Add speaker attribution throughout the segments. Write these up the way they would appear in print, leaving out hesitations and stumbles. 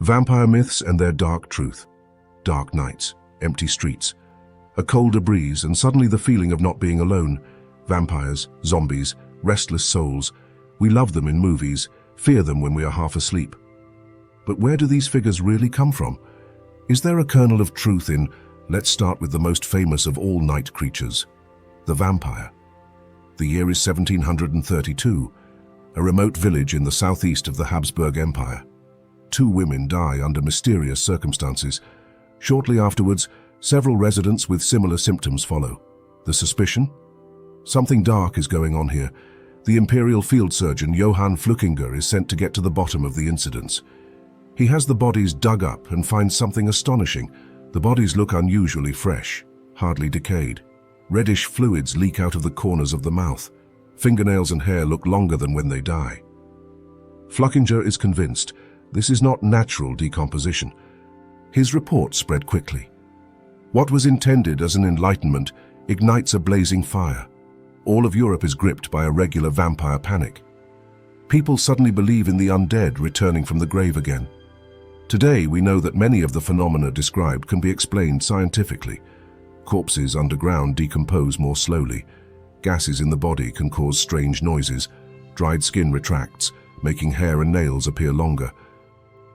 Speaker 1: Vampire myths and their dark truth. Dark nights, empty streets, a colder breeze, and suddenly the feeling of not being alone. Vampires, zombies, restless souls. We love them in movies, fear them when we are half asleep. But where do these figures really come from? Is there a kernel of truth in, let's start with the most famous of all night creatures, the vampire? The year is 1732, a remote village in the southeast of the Habsburg Empire. Two women die under mysterious circumstances. Shortly afterwards, several residents with similar symptoms follow. The suspicion? Something dark is going on here. The imperial field surgeon Johann Flukinger is sent to get to the bottom of the incidents. He has the bodies dug up and finds something astonishing. The bodies look unusually fresh, hardly decayed. Reddish fluids leak out of the corners of the mouth. Fingernails and hair look longer than when they die. Flukinger is convinced this is not natural decomposition. His report spread quickly. What was intended as an enlightenment ignites a blazing fire. All of Europe is gripped by a regular vampire panic. People suddenly believe in the undead returning from the grave again. Today, we know that many of the phenomena described can be explained scientifically. Corpses underground decompose more slowly. Gases in the body can cause strange noises. Dried skin retracts, making hair and nails appear longer.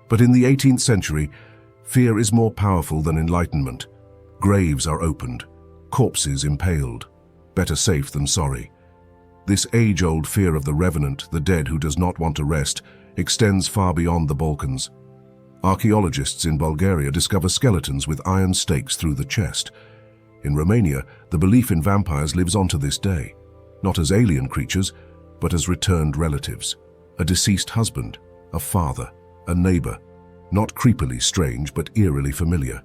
Speaker 1: But in the 18th century, fear is more powerful than enlightenment. Graves are opened, corpses impaled. Better safe than sorry. This age-old fear of the revenant, the dead who does not want to rest, extends far beyond the Balkans. Archaeologists in Bulgaria discover skeletons with iron stakes through the chest. In Romania, the belief in vampires lives on to this day, not as alien creatures, but as returned relatives. A deceased husband, a father, a neighbor. Not creepily strange, but eerily familiar.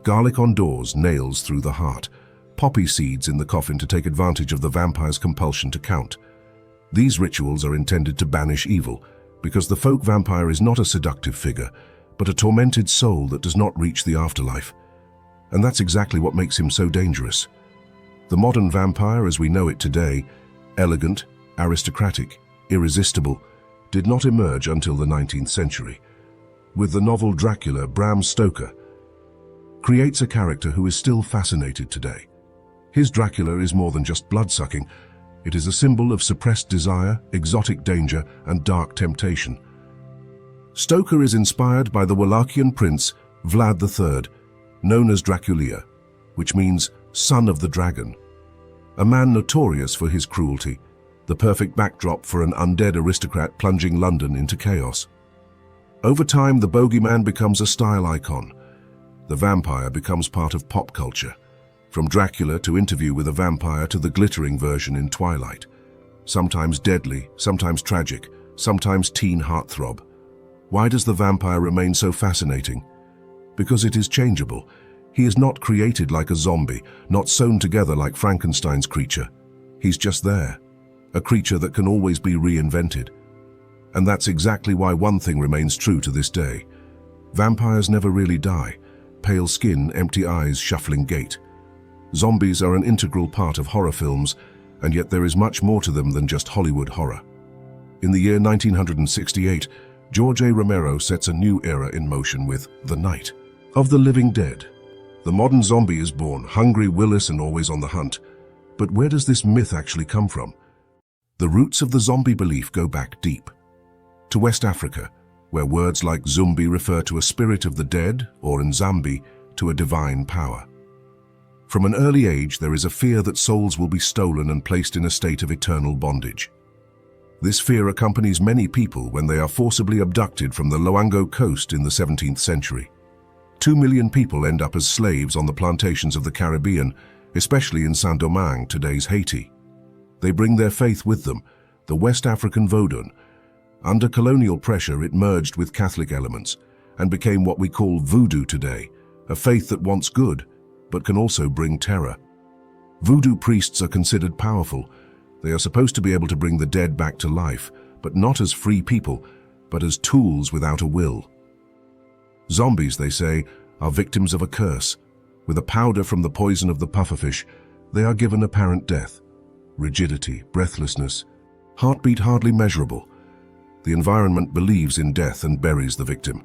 Speaker 1: Garlic on doors, nails through the heart. Poppy seeds in the coffin to take advantage of the vampire's compulsion to count. These rituals are intended to banish evil, because the folk vampire is not a seductive figure, but a tormented soul that does not reach the afterlife. And that's exactly what makes him so dangerous. The modern vampire, as we know it today, elegant, aristocratic, irresistible, did not emerge until the 19th century. With the novel Dracula, Bram Stoker creates a character who is still fascinated today. His Dracula is more than just blood-sucking. It is a symbol of suppressed desire, exotic danger, and dark temptation. Stoker is inspired by the Wallachian prince Vlad III, known as Dracula, which means son of the dragon. A man notorious for his cruelty, the perfect backdrop for an undead aristocrat plunging London into chaos. Over time, the bogeyman becomes a style icon. The vampire becomes part of pop culture. From Dracula to Interview with a Vampire to the glittering version in Twilight. Sometimes deadly, sometimes tragic, sometimes teen heartthrob. Why does the vampire remain so fascinating? Because it is changeable. He is not created like a zombie, not sewn together like Frankenstein's creature. He's just there, a creature that can always be reinvented. And that's exactly why one thing remains true to this day. Vampires never really die. Pale skin, empty eyes, shuffling gait. Zombies are an integral part of horror films, and yet there is much more to them than just Hollywood horror. In the year 1968, George A. Romero sets a new era in motion with The Night of the Living Dead. The modern zombie is born, hungry, willis, and always on the hunt. But where does this myth actually come from? The roots of the zombie belief go back deep. To West Africa, where words like Zumbi refer to a spirit of the dead, or Nzambi, to a divine power. From an early age, there is a fear that souls will be stolen and placed in a state of eternal bondage. This fear accompanies many people when they are forcibly abducted from the Loango coast in the 17th century. 2 million people end up as slaves on the plantations of the Caribbean, especially in Saint-Domingue, today's Haiti. They bring their faith with them, the West African Vodun. Under colonial pressure, it merged with Catholic elements and became what we call voodoo today, a faith that wants good, but can also bring terror. Voodoo priests are considered powerful. They are supposed to be able to bring the dead back to life, but not as free people, but as tools without a will. Zombies, they say, are victims of a curse. With a powder from the poison of the pufferfish, they are given apparent death. Rigidity, breathlessness, heartbeat hardly measurable. The environment believes in death and buries the victim.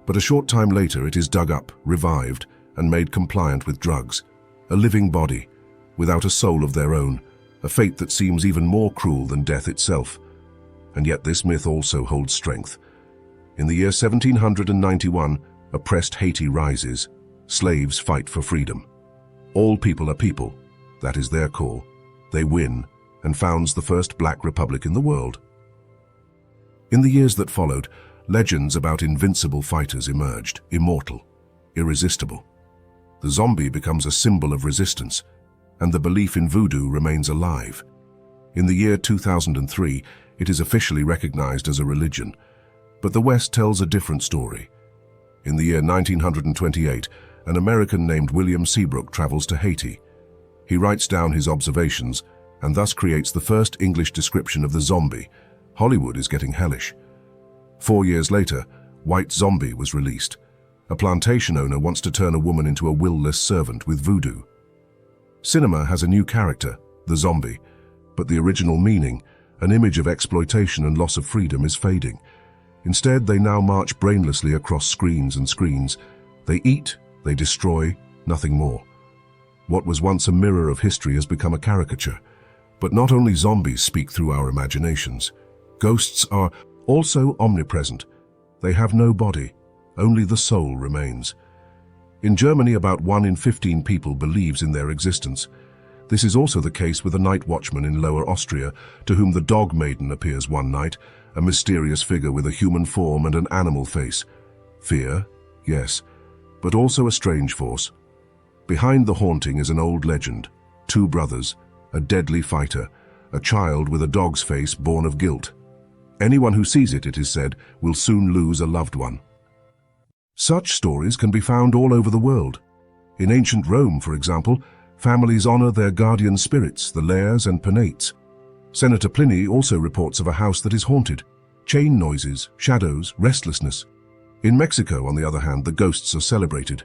Speaker 1: But a short time later it is dug up, revived, and made compliant with drugs. A living body, without a soul of their own, a fate that seems even more cruel than death itself. And yet this myth also holds strength. In the year 1791, oppressed Haiti rises. Slaves fight for freedom. All people are people. That is their call. They win, and founds the first black republic in the world. In the years that followed, legends about invincible fighters emerged, immortal, irresistible. The zombie becomes a symbol of resistance, and the belief in voodoo remains alive. In the year 2003, it is officially recognized as a religion, but the West tells a different story. In the year 1928, an American named William Seabrook travels to Haiti. He writes down his observations and thus creates the first English description of the zombie. Hollywood is getting hellish. 4 years later, White Zombie was released. A plantation owner wants to turn a woman into a will-less servant with voodoo. Cinema has a new character, the zombie, but the original meaning, an image of exploitation and loss of freedom, is fading. Instead, they now march brainlessly across screens and screens. They eat, they destroy, nothing more. What was once a mirror of history has become a caricature. But not only zombies speak through our imaginations. Ghosts are also omnipresent. They have no body, only the soul remains. In Germany, about 1 in 15 people believes in their existence. This is also the case with a night watchman in Lower Austria, to whom the dog maiden appears one night, a mysterious figure with a human form and an animal face. Fear, yes, but also a strange force. Behind the haunting is an old legend. 2 brothers, a deadly fighter, a child with a dog's face born of guilt. Anyone who sees it, it is said, will soon lose a loved one. Such stories can be found all over the world. In ancient Rome, for example, families honor their guardian spirits, the lares and penates. Senator Pliny also reports of a house that is haunted. Chain noises, shadows, restlessness. In Mexico, on the other hand, the ghosts are celebrated.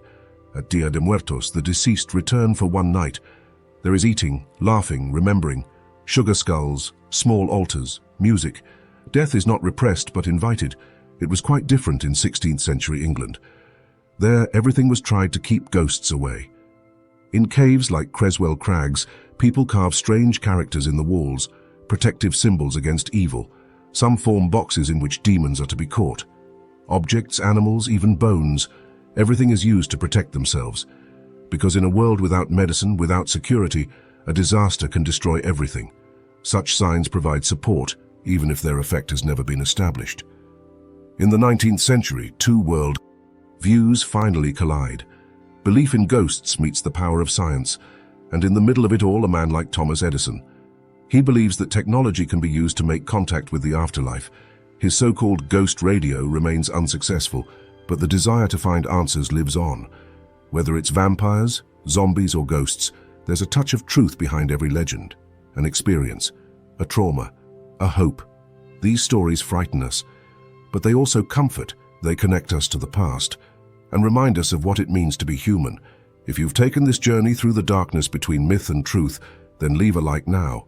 Speaker 1: At Dia de Muertos, the deceased return for one night. There is eating, laughing, remembering, sugar skulls, small altars, music. Death is not repressed but invited. It was quite different in 16th century England. There, everything was tried to keep ghosts away. In caves like Creswell Crags, people carve strange characters in the walls, protective symbols against evil. Some form boxes in which demons are to be caught. Objects, animals, even bones, everything is used to protect themselves. Because in a world without medicine, without security, a disaster can destroy everything. Such signs provide support, even if their effect has never been established. In the 19th century, 2 world views finally collide. Belief in ghosts meets the power of science, and in the middle of it all, a man like Thomas Edison. He believes that technology can be used to make contact with the afterlife. His so-called ghost radio remains unsuccessful, but the desire to find answers lives on. Whether it's vampires, zombies, or ghosts, there's a touch of truth behind every legend, an experience, a trauma, a hope. These stories frighten us, but they also comfort. They connect us to the past and remind us of what it means to be human. If you've taken this journey through the darkness between myth and truth, then leave a like now.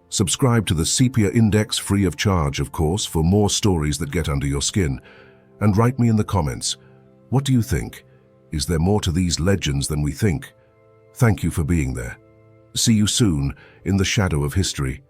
Speaker 1: Subscribe to the Sepia-Index free of charge, of course, for more stories that get under your skin. And write me in the comments, what do you think? Is there more to these legends than we think? Thank you for being there. See you soon in the shadow of history.